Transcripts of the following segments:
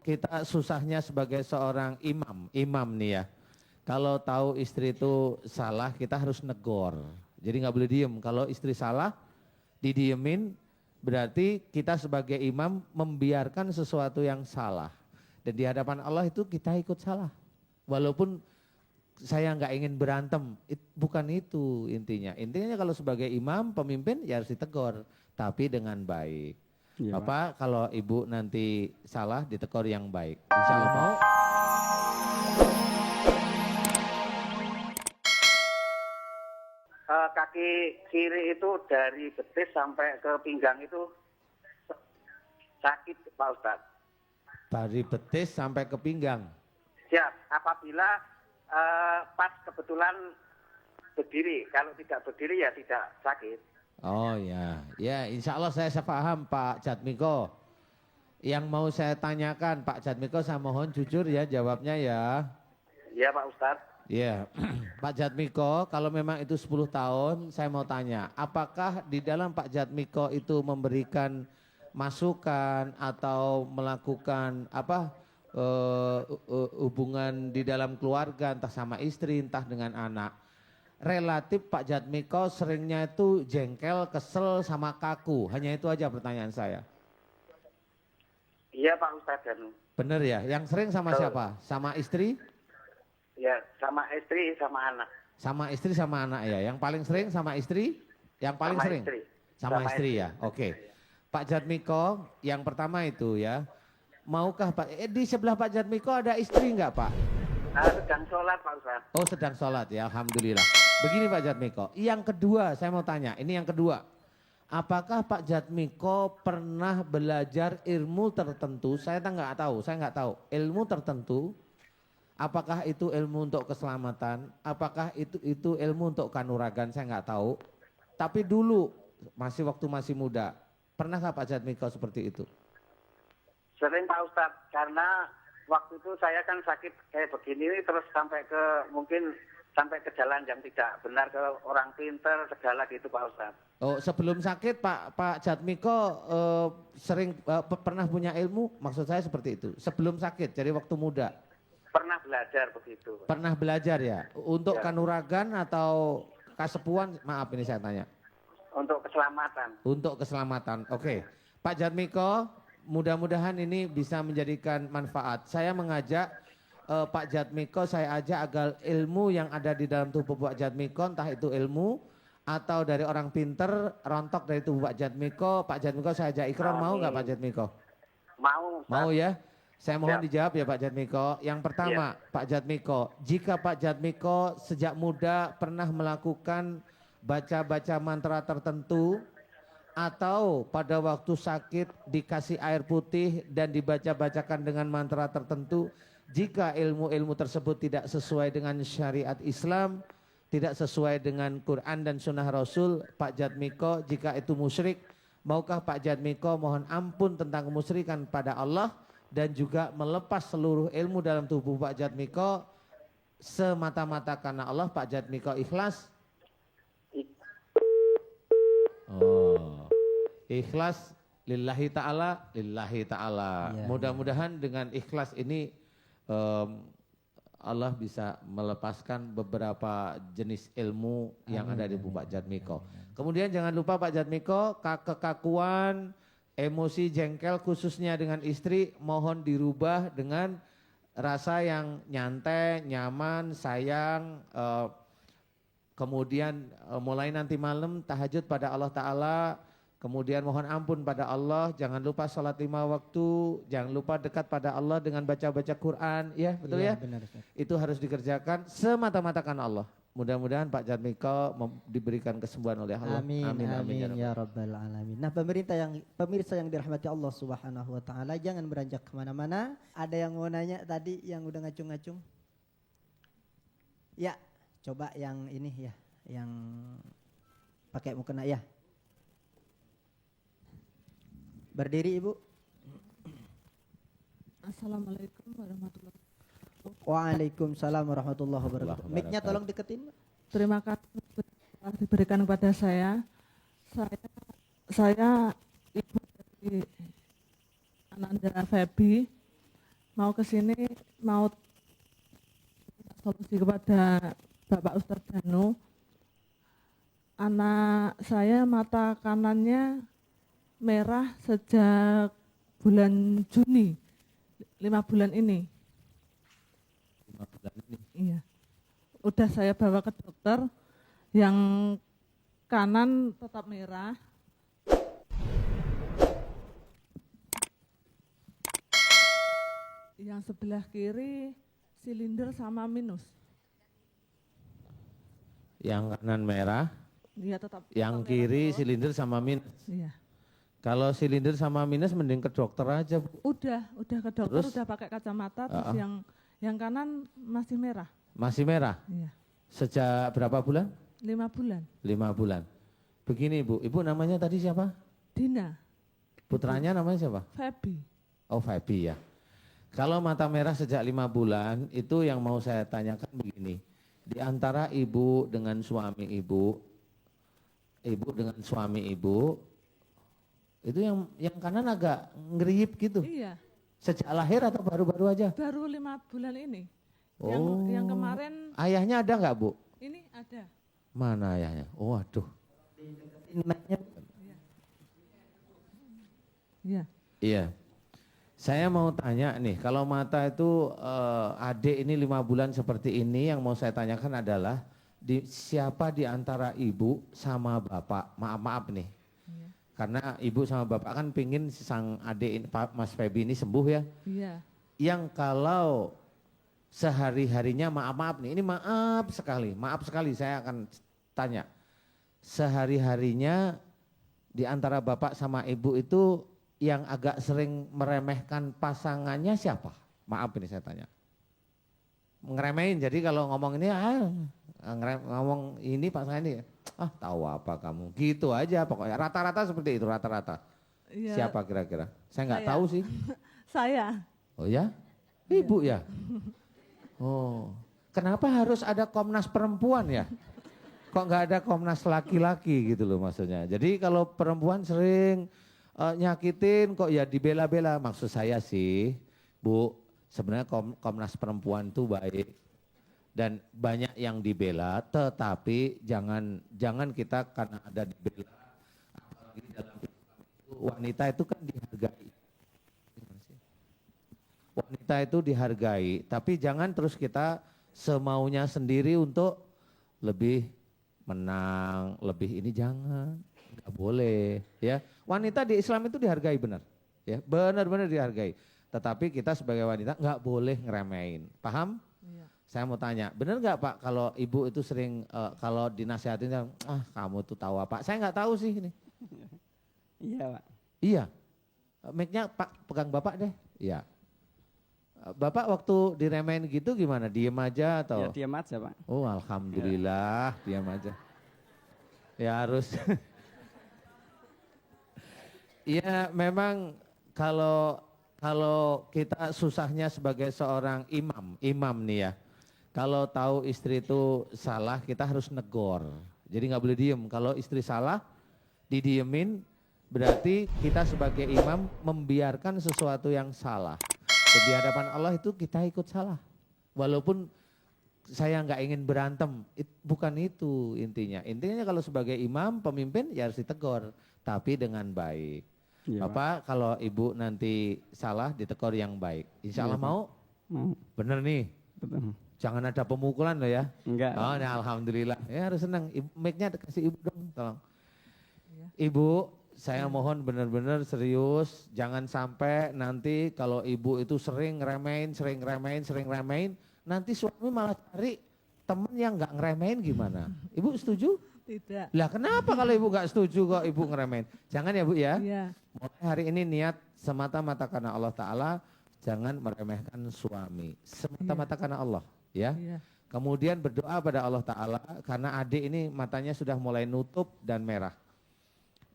kita susahnya sebagai seorang imam nih ya. Kalau tahu istri itu salah, kita harus negor. Jadi nggak boleh diem. Kalau istri salah, didiemin, berarti kita sebagai imam membiarkan sesuatu yang salah. Dan di hadapan Allah itu kita ikut salah. Walaupun saya nggak ingin berantem, bukan itu intinya. Intinya kalau sebagai imam, pemimpin ya harus ditegur, tapi dengan baik. Iya, Bapak kalau ibu nanti salah ditegur yang baik. Insya Allah mau. Kaki kiri itu dari betis sampai ke pinggang itu sakit Pak Ustadz. Dari betis sampai ke pinggang. Ya, apabila pas kebetulan berdiri, kalau tidak berdiri ya tidak sakit. Oh ya, ya insya Allah saya paham Pak Jatmiko. Yang mau saya tanyakan Pak Jatmiko, saya mohon jujur ya jawabnya ya. Iya Pak Ustadz. Ya, Pak Jatmiko, kalau memang itu 10 tahun, saya mau tanya, apakah di dalam Pak Jatmiko itu memberikan masukan atau melakukan hubungan di dalam keluarga, entah sama istri, entah dengan anak. Relatif Pak Jatmiko seringnya itu jengkel, kesel, sama kaku. Hanya itu aja pertanyaan saya. Iya Pak Ustadz. Bener ya? Yang sering sama siapa? Sama istri? Ya, sama istri, sama anak. Sama istri sama anak ya. Yang paling sering sama istri? Yang paling Sama sering? istri. Sama Sama istri istri. ya. Oke. Pak Jatmiko, yang pertama itu ya. Maukah Pak, di sebelah Pak Jatmiko ada istri enggak Pak? Sedang sholat Pak Ustadz. Oh sedang sholat ya, Alhamdulillah. Begini Pak Jatmiko, yang kedua saya mau tanya, ini yang kedua. Apakah Pak Jatmiko pernah belajar ilmu tertentu? Saya nggak tahu. Ilmu tertentu. Apakah itu ilmu untuk keselamatan? Apakah itu ilmu untuk kanuragan? Saya nggak tahu. Tapi dulu waktu masih muda, pernahkah Pak Jatmiko seperti itu? Sering Pak Ustadz, karena waktu itu saya kan sakit kayak begini terus sampai ke jalan yang tidak benar, ke orang pinter segala gitu Pak Ustadz. Oh sebelum sakit Pak Jatmiko pernah punya ilmu? Maksud saya seperti itu. Sebelum sakit, jadi waktu muda. Pernah belajar begitu. Pernah belajar ya? Untuk Ya. kanuragan atau kasepuan? Maaf ini saya tanya. Untuk keselamatan. Untuk keselamatan. Oke. Pak Jatmiko, mudah-mudahan ini bisa menjadikan manfaat. Saya mengajak Pak Jatmiko, saya ajak agar ilmu yang ada di dalam tubuh Pak Jatmiko, entah itu ilmu atau dari orang pinter, rontok dari tubuh Pak Jatmiko saya ajak ikrar, mau nggak Pak Jatmiko? Mau. Ustadz. Mau ya? Saya mohon Ya. dijawab ya Pak Jatmiko. Yang pertama Pak Jatmiko, jika Pak Jatmiko sejak muda pernah melakukan baca-baca mantra tertentu atau pada waktu sakit dikasih air putih dan dibaca-bacakan dengan mantra tertentu, jika ilmu-ilmu tersebut tidak sesuai dengan syariat Islam, tidak sesuai dengan Quran dan Sunnah Rasul, Pak Jatmiko jika itu musyrik, maukah Pak Jatmiko mohon ampun tentang kemusyrikan pada Allah dan juga melepas seluruh ilmu dalam tubuh Pak Jatmiko semata-mata karena Allah? Pak Jatmiko ikhlas? Oh, ikhlas lillahi ta'ala, lillahi ta'ala. Ya, Mudah-mudahan dengan ikhlas ini Allah bisa melepaskan beberapa jenis ilmu yang ada di tubuh Pak Jatmiko. Kemudian jangan lupa Pak Jatmiko, kekakuan, emosi jengkel khususnya dengan istri mohon dirubah dengan rasa yang nyantai, nyaman, sayang. Kemudian mulai nanti malam tahajud pada Allah Ta'ala. Kemudian mohon ampun pada Allah. Jangan lupa sholat 5 waktu. Jangan lupa dekat pada Allah dengan baca-baca Quran. Ya betul ya? Benar, Ustaz. Itu harus dikerjakan semata-mata karena Allah. Mudah-mudahan Pak Jatmiko diberikan kesembuhan oleh Allah. Amin ya rabbal alamin. Nah pemirsa yang dirahmati Allah subhanahu wa ta'ala, jangan beranjak kemana-mana. Ada yang mau nanya tadi yang udah ngacung-ngacung? Ya, coba yang ini ya, yang pakai mukena ya. Berdiri Ibu. Assalamualaikum warahmatullahi wabarakatuh. Waalaikumsalam warahmatullahi wabarakatuh. Mic-nya tolong deketin. Terima kasih telah diberikan kepada saya. Saya ibu dari Ananda Febi. mau ke sini mau solusi kepada Bapak Ustadz Danu. Anak saya mata kanannya merah sejak bulan Juni, 5 bulan ini. 5 bulan ini. Iya. Udah saya bawa ke dokter, yang kanan tetap merah. Yang sebelah kiri silinder sama minus. Yang kanan merah, Iya tetap. yang tetap kiri merah terus. silinder sama minus. Iya. Kalau silinder sama minus mending ke dokter aja, Bu. Udah ke dokter, Terus? udah pakai kacamata, terus yang kanan masih merah. Masih merah. Iya. Sejak berapa bulan? 5 bulan. 5 bulan. Begini Bu, Ibu namanya tadi siapa? Dina, Putranya namanya siapa? Febi. Oh Fabi ya. Kalau mata merah sejak 5 bulan, itu yang mau saya tanyakan begini. Di antara ibu dengan suami ibu dengan suami ibu, itu yang kanan agak ngeriyip gitu. Iya, Sejak lahir atau baru-baru aja? baru 5 bulan ini. Oh. Yang kemarin Ayahnya ada nggak Bu? ini ada. Mana ayahnya? Oh waduh. Iya. Iya. Saya mau tanya nih, kalau mata itu adik ini 5 bulan seperti ini, yang mau saya tanyakan adalah siapa di antara ibu sama bapak, maaf nih, Iya. karena ibu sama bapak kan pingin sang adik ini, Mas Febi ini sembuh ya, Iya. yang kalau sehari-harinya maaf nih, ini maaf sekali saya akan tanya, sehari-harinya di antara bapak sama ibu itu yang agak sering meremehkan pasangannya siapa? Maaf ini saya tanya. Ngeremehin, jadi kalau ngomong ini, ngomong ini pasangan ini, tahu apa kamu, gitu aja pokoknya. Rata-rata seperti itu, rata-rata. Iya. Siapa kira-kira? Saya nggak Saya. tahu sih. Saya. Oh ya? Ibu ya? Oh, kenapa harus ada Komnas Perempuan ya? Kok nggak ada Komnas laki-laki gitu loh maksudnya. Jadi kalau perempuan sering nyakitin kok ya dibela-bela. Maksud saya sih, Bu, sebenarnya Komnas Perempuan itu baik dan banyak yang dibela, tetapi jangan kita karena ada dibela, apalagi dalam Islam itu, wanita itu kan dihargai. Wanita itu dihargai, tapi jangan terus kita semaunya sendiri untuk lebih menang, lebih ini jangan. Nggak boleh ya. Wanita di Islam itu dihargai benar. Ya, benar-benar dihargai. Tetapi kita sebagai wanita nggak boleh ngeremehin. Paham? Iya. Saya mau tanya, benar nggak Pak kalau ibu itu sering kalau dinasihatin, kamu tuh tahu apa? Saya nggak tahu sih ini. Iya Pak. Iya. Mic-nya Pak pegang Bapak deh. Iya. Bapak waktu diremehin gitu gimana? Diem aja atau? Ya diam aja Pak. Oh alhamdulillah, diam aja. Ya harus. Iya memang kalau kita susahnya sebagai seorang imam nih ya. Kalau tahu istri itu salah kita harus negor. Jadi nggak boleh diem. Kalau istri salah didiemin berarti kita sebagai imam membiarkan sesuatu yang salah. Di hadapan Allah itu kita ikut salah. Walaupun saya nggak ingin berantem, bukan itu intinya. Intinya kalau sebagai imam, pemimpin ya harus ditegur, tapi dengan baik. Iya, Bapak kalau ibu nanti salah ditegur yang baik. Insya Allah Iya, Pak. mau? Mau. Bener nih, Betul. jangan ada pemukulan loh ya. Enggak. Oh nah, alhamdulillah, ya harus senang. Mic-nya kasih ibu dong, tolong. Iya. Ibu, saya mohon benar-benar serius, jangan sampai nanti kalau ibu itu sering ngeremehin, nanti suami malah cari temen yang nggak ngeremehin gimana? Ibu setuju? Tidak. Lah kenapa kalau ibu nggak setuju kok ibu ngeremehin? Jangan ya Bu ya. Iya. Mulai hari ini niat semata-mata karena Allah Ta'ala, jangan meremehkan suami. Semata-mata karena Allah ya. Iya. Kemudian berdoa pada Allah Ta'ala karena adik ini matanya sudah mulai nutup dan merah.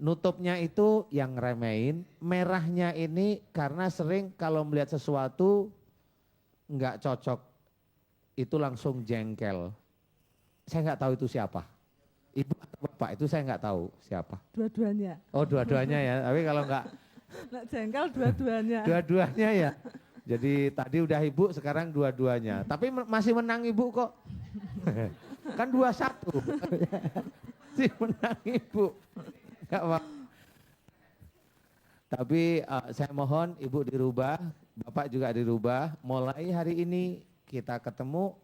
Nutupnya itu yang remehin, merahnya ini karena sering kalau melihat sesuatu nggak cocok, itu langsung jengkel. Saya nggak tahu itu siapa. Ibu atau bapak itu saya nggak tahu siapa. Dua-duanya. Oh dua-duanya ya, tapi kalau nggak Nak jengkel dua-duanya. dua-duanya ya. Jadi tadi udah ibu, sekarang dua-duanya. Tapi masih menang ibu kok. Kan 2-1. Masih menang ibu. Gak apa. Tapi saya mohon ibu dirubah, bapak juga dirubah. Mulai hari ini kita ketemu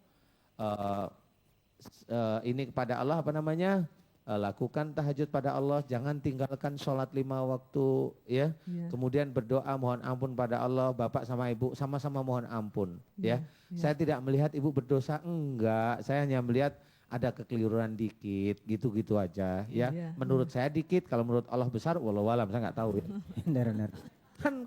ini kepada Allah apa namanya? Lakukan tahajud pada Allah, jangan tinggalkan sholat 5 waktu ya. Iya. Kemudian berdoa mohon ampun pada Allah, bapak sama ibu sama-sama mohon ampun ya. Iya. Saya tidak melihat ibu berdosa, enggak. Saya hanya melihat ada kekeliruan dikit, gitu-gitu aja ya. Iya. Menurut saya dikit, kalau menurut Allah besar, walau alam saya nggak tahu ya. Benar. Kan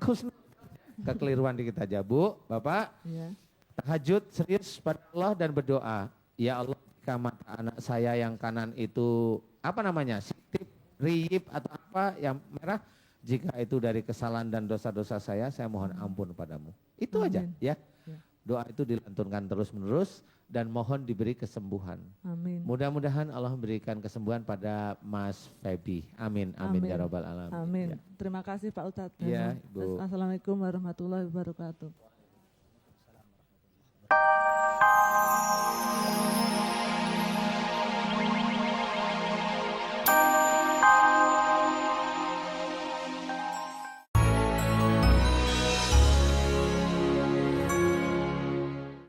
kekeliruan dikit aja bu, bapak. Iya. Tahajud serius pada Allah dan berdoa. Ya Allah, jika mata anak saya yang kanan itu apa namanya, sitip, riyip atau apa yang merah, jika itu dari kesalahan dan dosa-dosa saya mohon ampun padamu. Itu aja Amin. ya. Ya. Doa itu dilantunkan terus-menerus dan mohon diberi kesembuhan. Amin. Mudah-mudahan Allah memberikan kesembuhan pada Mas Febi. Amin, amin, ya rabbal alamin. Amin. Ya. Terima kasih Pak Ustadz. Iya, Ibu. Assalamualaikum warahmatullahi wabarakatuh.